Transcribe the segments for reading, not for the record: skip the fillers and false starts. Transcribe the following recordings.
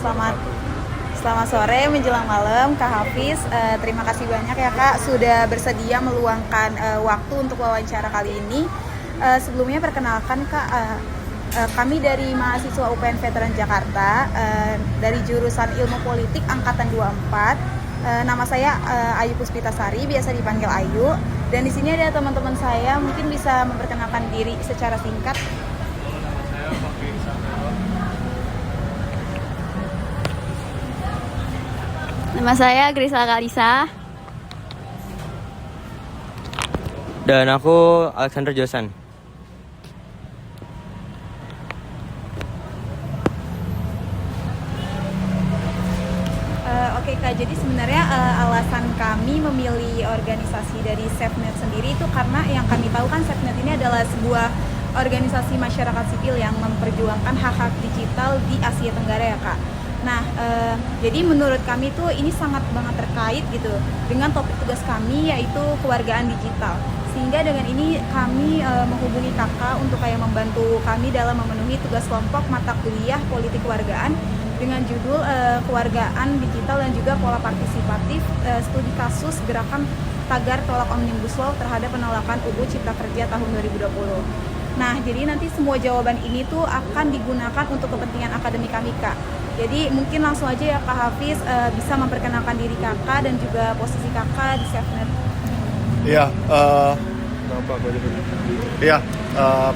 Selamat selamat sore menjelang malam Kak Hafiz. Terima kasih banyak ya Kak sudah bersedia meluangkan waktu untuk wawancara kali ini. Sebelumnya perkenalkan Kak, kami dari mahasiswa UPN Veteran Jakarta, dari jurusan Ilmu Politik angkatan 24. Nama saya Ayu Puspitasari, biasa dipanggil Ayu. Dan di sini ada teman-teman saya, mungkin bisa memperkenalkan diri secara singkat. Nama saya Grisa Kalisa. Dan aku Alexander Josan. Oke Kak, jadi sebenarnya alasan kami memilih organisasi dari SafeNet sendiri itu karena yang kami tahu kan SafeNet ini adalah sebuah organisasi masyarakat sipil yang memperjuangkan hak-hak digital di Asia Tenggara ya Kak. Nah, jadi menurut kami tuh ini sangat banget terkait gitu dengan topik tugas kami, yaitu kewargaan digital. Sehingga dengan ini kami menghubungi kakak untuk kayak membantu kami dalam memenuhi tugas kelompok mata kuliah politik kewargaan dengan judul kewargaan digital dan juga pola partisipatif, studi kasus gerakan tagar tolak Omnibus Law terhadap penolakan UU Cipta Kerja tahun 2020. Nah, jadi nanti semua jawaban ini tuh akan digunakan untuk kepentingan akademik kami Kak. Jadi mungkin langsung aja ya Kak Hafiz bisa memperkenalkan diri kakak dan juga posisi kakak di SafeNet.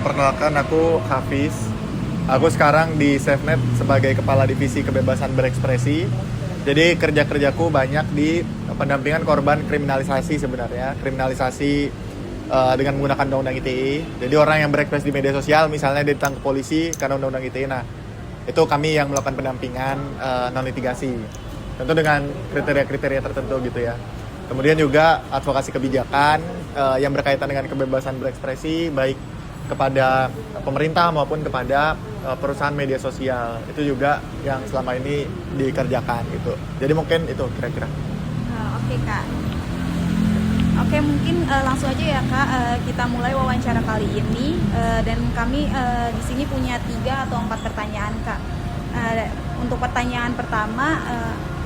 Perkenalkan aku Hafiz. Aku sekarang di SafeNet sebagai Kepala Divisi Kebebasan Berekspresi. Jadi kerja-kerjaku banyak di pendampingan korban kriminalisasi sebenarnya. Kriminalisasi dengan menggunakan undang-undang ITE. Jadi orang yang berekspresi di media sosial, misalnya dia ditangkap polisi karena undang-undang ITE. Nah, itu kami yang melakukan pendampingan non-litigasi. Tentu dengan kriteria-kriteria tertentu gitu ya. Kemudian juga advokasi kebijakan yang berkaitan dengan kebebasan berekspresi, baik kepada pemerintah maupun kepada perusahaan media sosial. Itu juga yang selama ini dikerjakan gitu. Jadi mungkin itu kira-kira. Oke Kak. Oke, mungkin langsung aja ya Kak, kita mulai wawancara kali ini, dan kami di sini punya 3 atau 4 pertanyaan Kak. Untuk pertanyaan pertama,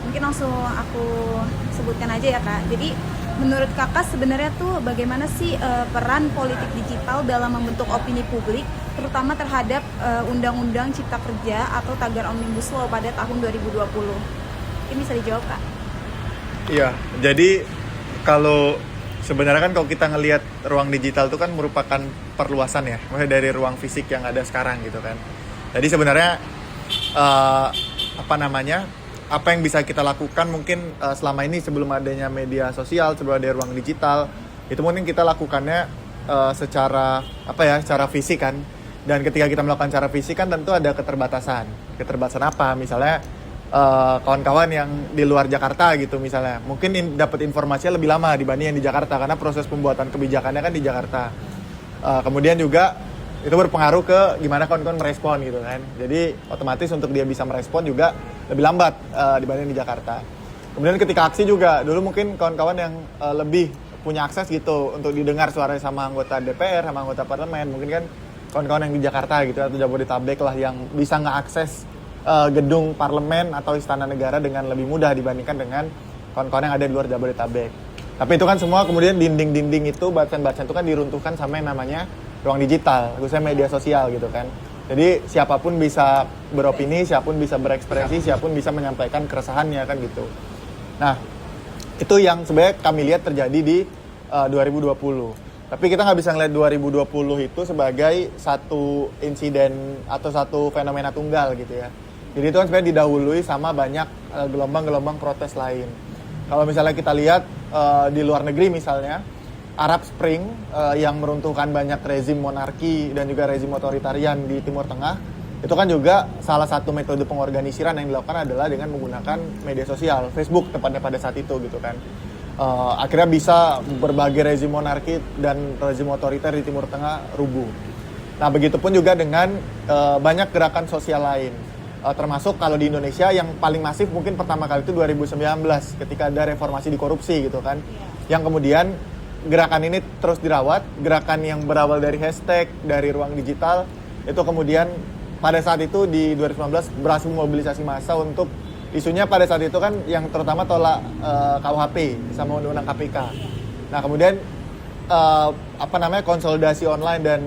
mungkin langsung aku sebutkan aja ya Kak. Jadi menurut kakak sebenarnya tuh bagaimana sih peran politik digital dalam membentuk opini publik, terutama terhadap Undang-Undang Cipta Kerja atau tagar Omnibus Law pada tahun 2020? Ini bisa dijawab Kak? Iya, jadi kalau sebenarnya kan kalau kita ngelihat ruang digital itu kan merupakan perluasan ya, maksudnya dari ruang fisik yang ada sekarang gitu kan. Jadi sebenarnya apa yang bisa kita lakukan mungkin selama ini sebelum adanya media sosial, sebelum ada ruang digital, itu mungkin kita lakukannya secara fisik kan. Dan ketika kita melakukan secara fisik kan tentu ada keterbatasan. Keterbatasan apa? Misalnya kawan-kawan yang di luar Jakarta gitu misalnya, mungkin dapat informasinya lebih lama dibanding yang di Jakarta karena proses pembuatan kebijakannya kan di Jakarta. Kemudian juga itu berpengaruh ke gimana kawan-kawan merespon gitu kan. Jadi otomatis untuk dia bisa merespon juga lebih lambat dibanding di Jakarta. Kemudian ketika aksi juga, dulu mungkin kawan-kawan yang lebih punya akses gitu untuk didengar suaranya sama anggota DPR, sama anggota parlemen, mungkin kan kawan-kawan yang di Jakarta gitu atau Jabodetabek lah yang bisa ngeakses gedung parlemen atau istana negara dengan lebih mudah dibandingkan dengan kawan-kawan yang ada di luar Jabodetabek. Tapi itu kan semua kemudian dinding-dinding itu, bacaan-bacaan itu kan diruntuhkan sama yang namanya ruang digital, khususnya media sosial gitu kan. Jadi siapapun bisa beropini, siapapun bisa berekspresi, siapapun bisa menyampaikan keresahannya kan gitu. Nah, itu yang sebenarnya kami lihat terjadi di 2020. Tapi kita nggak bisa ngeliat 2020 itu sebagai satu insiden atau satu fenomena tunggal gitu ya. Jadi itu kan sebenarnya didahului sama banyak gelombang-gelombang protes lain. Kalau misalnya kita lihat di luar negeri misalnya, Arab Spring yang meruntuhkan banyak rezim monarki dan juga rezim otoritarian di Timur Tengah, itu kan juga salah satu metode pengorganisiran yang dilakukan adalah dengan menggunakan media sosial, Facebook tepatnya pada saat itu gitu kan. Akhirnya bisa berbagai rezim monarki dan rezim otoriter di Timur Tengah rubuh. Nah, begitupun juga dengan banyak gerakan sosial lain. Termasuk kalau di Indonesia yang paling masif mungkin pertama kali itu 2019 ketika ada reformasi di korupsi gitu kan. Yang kemudian gerakan ini terus dirawat, gerakan yang berawal dari hashtag, dari ruang digital, itu kemudian pada saat itu di 2019 berhasil mobilisasi massa untuk isunya pada saat itu kan yang terutama tolak KUHP sama undang-undang KPK. Nah kemudian konsolidasi online dan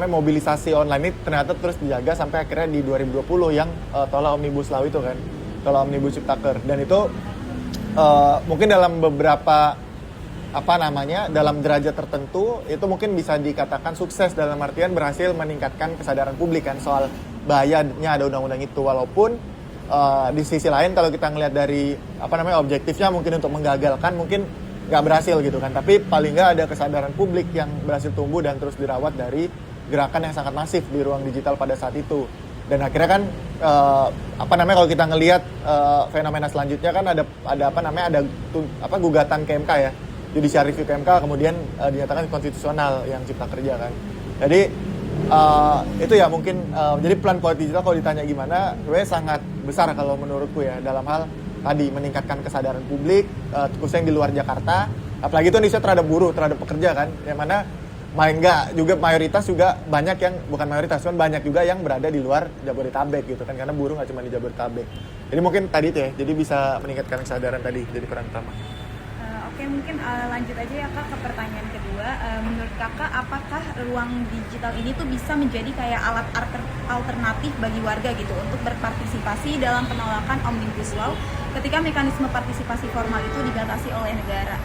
mobilisasi online ini ternyata terus dijaga sampai akhirnya di 2020 yang tolak Omnibus Law itu kan, tolak Omnibus Ciptaker. Dan itu mungkin dalam beberapa dalam derajat tertentu itu mungkin bisa dikatakan sukses dalam artian berhasil meningkatkan kesadaran publik kan soal bahayanya ada undang-undang itu. Walaupun di sisi lain kalau kita ngelihat dari objektifnya mungkin untuk menggagalkan mungkin nggak berhasil gitu kan, tapi paling nggak ada kesadaran publik yang berhasil tumbuh dan terus dirawat dari gerakan yang sangat masif di ruang digital pada saat itu. Dan akhirnya kan kalau kita ngelihat fenomena selanjutnya kan ada gugatan ke MK ya, judicial review ke MK, kemudian dinyatakan konstitusional yang Cipta Kerja kan. Jadi itu ya mungkin jadi pelan politik digital kalau ditanya gimana, sebenarnya sangat besar kalau menurutku ya dalam hal tadi meningkatkan kesadaran publik, khususnya yang di luar Jakarta, apalagi itu Indonesia terhadap buruh, terhadap pekerja kan, yang mana mayoritas juga banyak yang bukan mayoritas, cuman banyak juga yang berada di luar Jabodetabek gitu kan, karena buruh nggak cuma di Jabodetabek. Jadi mungkin tadi itu ya, jadi bisa meningkatkan kesadaran tadi jadi peran utama. Oke, mungkin lanjut aja ya Kak ke pertanyaan kedua. Menurut Kakak, apakah ruang digital ini tuh bisa menjadi kayak alat alternatif bagi warga gitu untuk berpartisipasi dalam penolakan Omnibus Law ketika mekanisme partisipasi formal itu dibatasi oleh negara?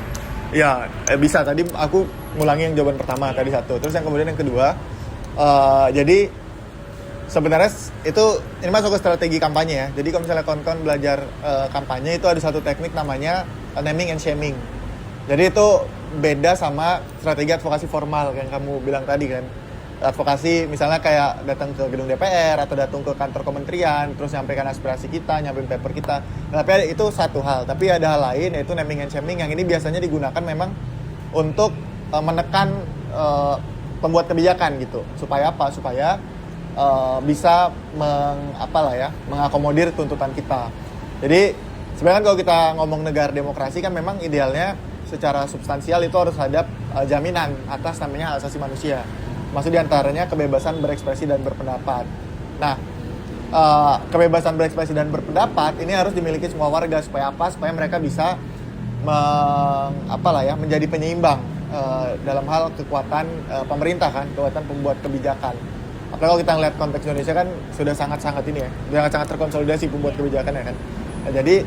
Ya, bisa. Tadi aku ngulangi yang jawaban pertama tadi satu. Terus yang kemudian yang kedua, jadi sebenarnya ini masuk ke strategi kampanye ya. Jadi kalau misalnya kawan-kawan belajar kampanye itu ada satu teknik namanya naming and shaming. Jadi itu beda sama strategi advokasi formal yang kamu bilang tadi kan. Advokasi misalnya kayak datang ke gedung DPR atau datang ke kantor kementerian terus nyampaikan aspirasi kita, nyampein paper kita. Nah, tapi itu satu hal, tapi ada hal lain yaitu naming and shaming yang ini biasanya digunakan memang untuk menekan pembuat kebijakan gitu. Supaya apa? Supaya bisa mengakomodir tuntutan kita. Jadi sebenarnya kalau kita ngomong negara demokrasi kan memang idealnya secara substansial itu harus ada jaminan atas namanya hak asasi manusia. Maksud diantaranya kebebasan berekspresi dan berpendapat. Nah, kebebasan berekspresi dan berpendapat ini harus dimiliki semua warga supaya apa? Supaya mereka bisa menjadi penyeimbang dalam hal kekuatan pemerintah kan, kekuatan pembuat kebijakan. Apalagi kalau kita ngeliat konteks Indonesia kan sudah sangat-sangat ini ya, sudah sangat terkonsolidasi pembuat kebijakan ya kan. Nah, jadi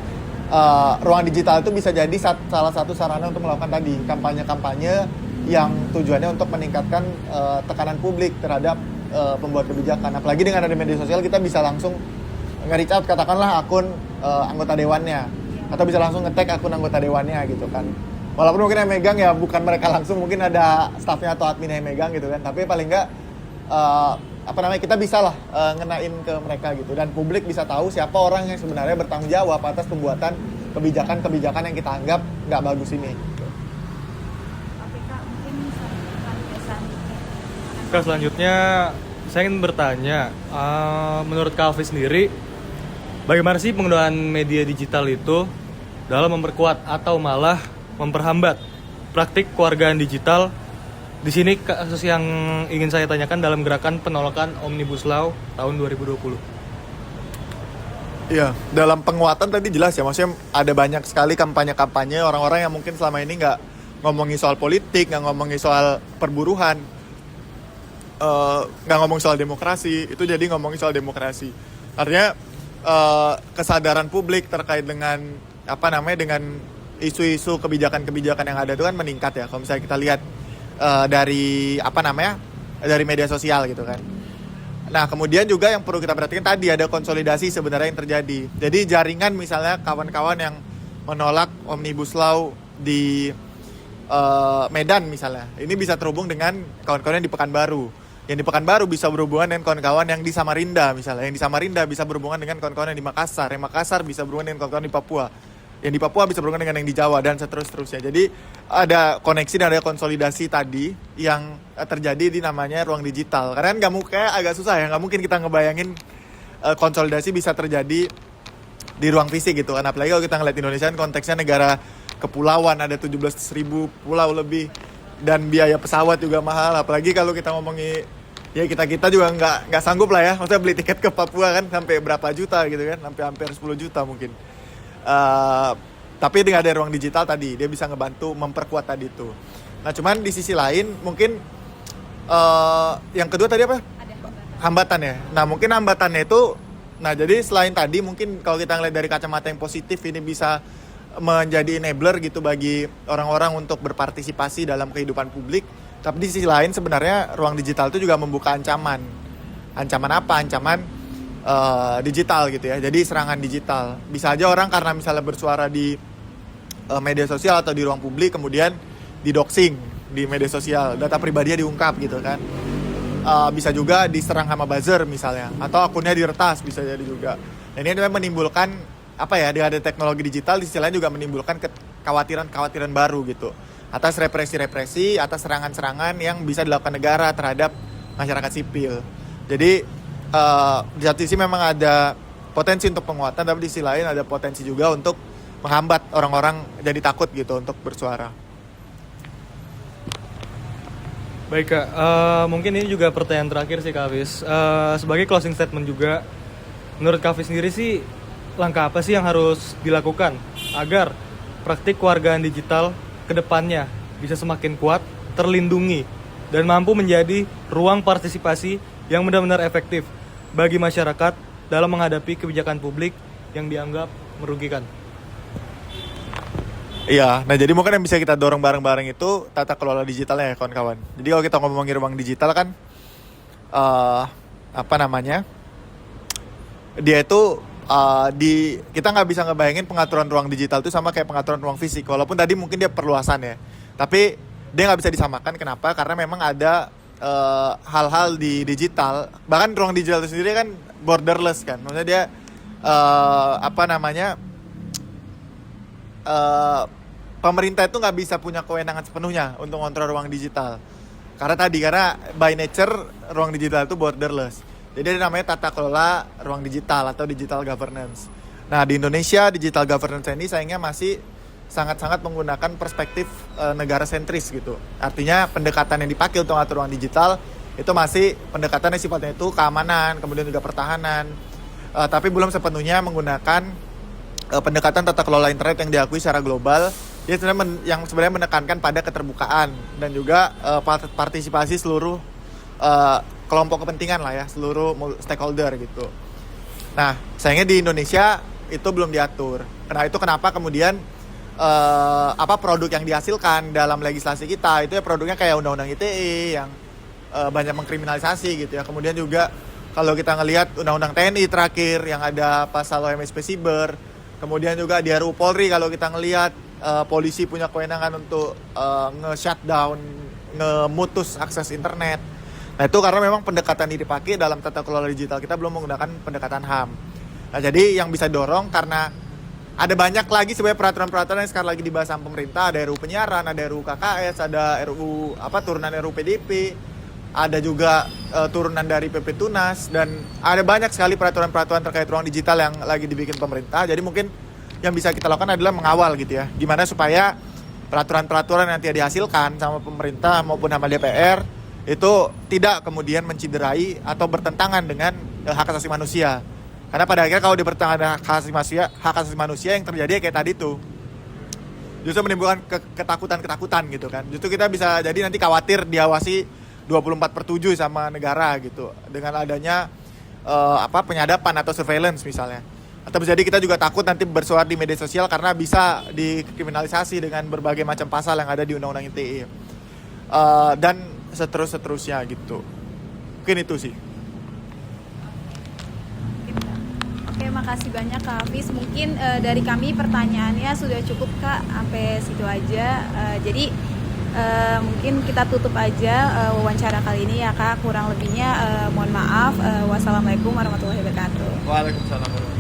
ruang digital itu bisa jadi salah satu sarana untuk melakukan tadi kampanye-kampanye yang tujuannya untuk meningkatkan tekanan publik terhadap pembuat kebijakan. Apalagi dengan ada media sosial kita bisa langsung nge-reach out katakanlah akun anggota dewannya atau bisa langsung nge-tag akun anggota dewannya gitu kan. Walaupun mungkin yang megang ya bukan mereka langsung, mungkin ada staffnya atau admin yang megang gitu kan. Tapi paling enggak kita bisa lah ngenain ke mereka gitu, dan publik bisa tahu siapa orang yang sebenarnya bertanggung jawab atas pembuatan kebijakan-kebijakan yang kita anggap nggak bagus ini. Oke Kak, mungkin Selanjutnya saya ingin bertanya, menurut Kak Alfi sendiri, bagaimana sih penggunaan media digital itu dalam memperkuat atau malah memperhambat praktik kewargaan digital? Di sini kasus yang ingin saya tanyakan dalam gerakan penolakan Omnibus Law tahun 2020. Iya, dalam penguatan tadi jelas ya, maksudnya ada banyak sekali kampanye-kampanye orang-orang yang mungkin selama ini nggak ngomongin soal politik, nggak ngomongin soal perburuhan, nggak ngomong soal demokrasi, itu jadi ngomongin soal demokrasi. Artinya kesadaran publik terkait dengan dengan isu-isu kebijakan-kebijakan yang ada itu kan meningkat ya. Kalau misalnya kita lihat dari media sosial gitu kan. Nah kemudian juga yang perlu kita perhatikan tadi ada konsolidasi sebenarnya yang terjadi. Jadi jaringan misalnya kawan-kawan yang menolak Omnibus Law di Medan misalnya, ini bisa terhubung dengan kawan-kawan yang di Pekanbaru. Yang di Pekanbaru bisa berhubungan dengan kawan-kawan yang di Samarinda misalnya. Yang di Samarinda bisa berhubungan dengan kawan-kawan yang di Makassar. Yang Makassar bisa berhubungan dengan kawan-kawan di Papua. Yang di Papua bisa berhubungan dengan yang di Jawa dan seterusnya. Jadi ada koneksi dan ada konsolidasi tadi yang terjadi di namanya ruang digital. Karena kan kayak agak susah ya, nggak mungkin kita ngebayangin konsolidasi bisa terjadi di ruang fisik gitu kan. Apalagi kalau kita ngeliat Indonesia kan konteksnya negara kepulauan, ada 17.000 pulau lebih, dan biaya pesawat juga mahal. Apalagi kalau kita ngomongin ya kita juga nggak sanggup lah ya, maksudnya beli tiket ke Papua kan sampai berapa juta gitu kan, sampai hampir 10 juta mungkin. Tapi dengan ada ruang digital tadi, dia bisa ngebantu memperkuat tadi itu. Nah cuman di sisi lain mungkin yang kedua tadi apa? Ada Hambatan ya. Nah mungkin hambatannya itu, nah jadi selain tadi mungkin kalau kita ngeliat dari kacamata yang positif, ini bisa menjadi enabler gitu bagi orang-orang untuk berpartisipasi dalam kehidupan publik. Tapi di sisi lain sebenarnya ruang digital itu juga membuka ancaman. Ancaman apa? Ancaman digital gitu ya. Jadi serangan digital. Bisa aja orang karena misalnya bersuara di media sosial atau di ruang publik kemudian didoxing di media sosial, data pribadinya diungkap gitu kan. Bisa juga diserang sama buzzer misalnya, atau akunnya diretas bisa jadi juga. Dan ini menimbulkan apa ya, dengan ada teknologi digital di sisi lain juga menimbulkan kekhawatiran baru gitu atas represi-represi, atas serangan-serangan yang bisa dilakukan negara terhadap masyarakat sipil. Jadi di satu sisi memang ada potensi untuk penguatan, tapi di sisi lain ada potensi juga untuk menghambat orang-orang jadi takut gitu untuk bersuara. Baik Kak, mungkin ini juga pertanyaan terakhir sih Kak Hafiz. Sebagai closing statement juga, menurut Kak Hafiz sendiri sih langkah apa sih yang harus dilakukan agar praktik kewargaan digital ke depannya bisa semakin kuat, terlindungi, dan mampu menjadi ruang partisipasi yang benar-benar efektif bagi masyarakat dalam menghadapi kebijakan publik yang dianggap merugikan? Iya, nah jadi mungkin yang bisa kita dorong bareng-bareng itu tata kelola digitalnya ya kawan-kawan. Jadi kalau kita ngomongin ruang digital kan, dia itu kita nggak bisa ngebayangin pengaturan ruang digital itu sama kayak pengaturan ruang fisik. Walaupun tadi mungkin dia perluasan ya, tapi dia nggak bisa disamakan. Kenapa? Karena memang ada hal-hal di digital, bahkan ruang digital itu sendiri kan borderless kan. Maksudnya dia pemerintah itu nggak bisa punya kewenangan sepenuhnya untuk mengontrol ruang digital. Karena by nature ruang digital itu borderless. Jadi ada namanya tata kelola ruang digital atau digital governance. Nah di Indonesia digital governance ini sayangnya masih sangat-sangat menggunakan perspektif negara sentris gitu. Artinya pendekatan yang dipakai untuk atur ruang digital itu masih pendekatan yang sifatnya itu keamanan, kemudian juga pertahanan. Tapi belum sepenuhnya menggunakan pendekatan tata kelola internet yang diakui secara global. Dia yang sebenarnya menekankan pada keterbukaan dan juga partisipasi seluruh kelompok kepentingan lah ya, seluruh stakeholder gitu. Nah, sayangnya di Indonesia itu belum diatur. Nah, itu kenapa kemudian produk yang dihasilkan dalam legislasi kita itu ya produknya kayak undang-undang ITE yang banyak mengkriminalisasi gitu ya. Kemudian juga kalau kita ngelihat undang-undang TNI terakhir yang ada pasal OMSP Siber, kemudian juga di RUU Polri kalau kita ngelihat polisi punya kewenangan untuk nge-shutdown, ngemutus akses internet. Nah itu karena memang pendekatan yang dipakai dalam tata kelola digital kita belum menggunakan pendekatan HAM. Nah jadi yang bisa dorong karena ada banyak lagi sebenarnya peraturan-peraturan yang sekarang lagi dibahas sama pemerintah. Ada RUU penyiaran, ada RUU KKS, ada RUU turunan RUU PDP, ada juga turunan dari PP Tunas, dan ada banyak sekali peraturan-peraturan terkait ruang digital yang lagi dibikin pemerintah. Jadi mungkin yang bisa kita lakukan adalah mengawal gitu ya, gimana supaya peraturan-peraturan yang nanti dihasilkan sama pemerintah maupun sama DPR itu tidak kemudian menciderai atau bertentangan dengan hak asasi manusia. Karena pada akhirnya kalau bertentangan dengan hak asasi manusia yang terjadi kayak tadi tuh justru menimbulkan ketakutan gitu kan. Justru kita bisa jadi nanti khawatir diawasi 24/7 sama negara gitu dengan adanya penyadapan atau surveillance misalnya. Atau bisa jadi kita juga takut nanti bersuara di media sosial karena bisa dikriminalisasi dengan berbagai macam pasal yang ada di Undang-Undang ITE. Dan seterusnya gitu. Mungkin itu sih. Oke, makasih banyak Kak Hafiz. Mungkin dari kami pertanyaannya sudah cukup Kak, sampai situ aja. Jadi mungkin kita tutup aja wawancara kali ini ya Kak. Kurang lebihnya mohon maaf. Wassalamualaikum warahmatullahi wabarakatuh. Waalaikumsalam warahmatullahi wabarakatuh.